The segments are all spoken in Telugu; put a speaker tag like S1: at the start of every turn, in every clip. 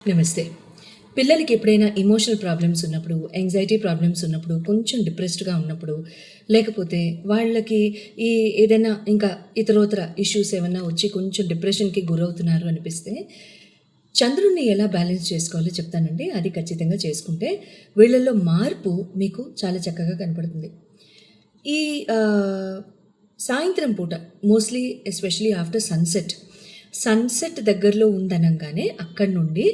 S1: నమస్తే. పిల్లలకి ఎప్పుడైనా ఎమోషనల్ ప్రాబ్లమ్స్ ఉన్నప్పుడు, యాంగ్జైటీ ప్రాబ్లమ్స్ ఉన్నప్పుడు, కొంచెం డిప్రెస్డ్‌గా ఉన్నప్పుడు, లేకపోతే వాళ్ళకి ఈ ఏదైనా ఇంకా ఇతరోతర ఇష్యూస్ ఏమన్నా వచ్చి కొంచెం డిప్రెషన్‌కి గురవుతున్నారు అనిపిస్తే, చంద్రుడిని ఎలా బ్యాలెన్స్ చేసుకోవాలో చెప్తానండి. అది ఖచ్చితంగా చేసుకుంటే వీళ్ళల్లో మార్పు మీకు చాలా చక్కగా కనపడుతుంది. ఈ సాయంత్రం పూట మోస్ట్‌లీ ఎస్పెషల్లీ ఆఫ్టర్ సన్‌సెట్ దగ్గరలో ఉందనంగానే అక్కడి నుండి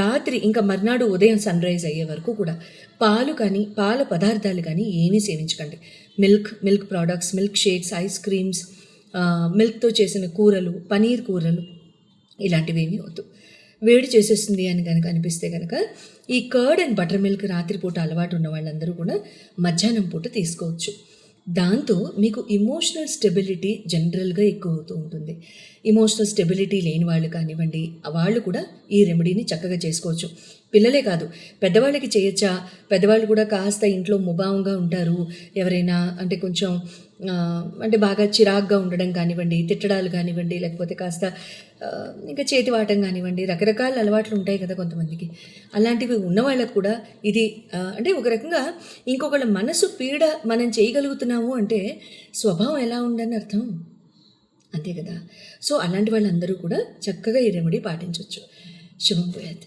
S1: రాత్రి ఇంకా మర్నాడు ఉదయం సన్‌రైజ్ అయ్యే వరకు కూడా పాలు కానీ, పాల పదార్థాలు కానీ ఏమీ సేవించకండి. Milk products, milk shakes, ice creams, మిల్క్‌తో చేసిన కూరలు, పనీర్ కూరలు ఇలాంటివేమీ వద్దు. వేడి చేసేస్తుంది అని గనక అనిపిస్తే గనక ఈ కర్డ్ అండ్ బటర్ మిల్క్ రాత్రిపూట అలవాటు ఉన్న వాళ్ళందరూ కూడా మధ్యాహ్నం పూట తీసుకోవచ్చు. దాంతో మీకు ఎమోషనల్ స్టెబిలిటీ జనరల్‌గా ఎక్కువ అవుతూ ఉంటుంది. ఎమోషనల్ స్టెబిలిటీ లేని వాళ్ళు కానివ్వండి, వాళ్ళు కూడా ఈ రెమెడీని చక్కగా చేసుకోవచ్చు. పిల్లలే కాదు, పెద్దవాళ్ళకి చేయొచ్చా? పెద్దవాళ్ళు కూడా కాస్త ఇంట్లో ముభావంగా ఉంటారు. ఎవరైనా అంటే కొంచెం అంటే బాగా చిరాకుగా ఉండడం కానివ్వండి, తిట్టడాలు కానివ్వండి, లేకపోతే కాస్త ఇంకా చేతివాటం కానివ్వండి, రకరకాల అలవాట్లు ఉంటాయి కదా కొంతమందికి. అలాంటివి ఉన్నవాళ్ళకు కూడా ఇది అంటే ఒక రకంగా ఇంకొకళ్ళ మనసు పీడ మనం చేయగలుగుతున్నాము అంటే స్వభావం ఎలా ఉందని అర్థం. అంతే కదా! సో, అలాంటి వాళ్ళందరూ కూడా చక్కగా ఈ రెమెడీ పాటించొచ్చు. శుభం భూయాత్.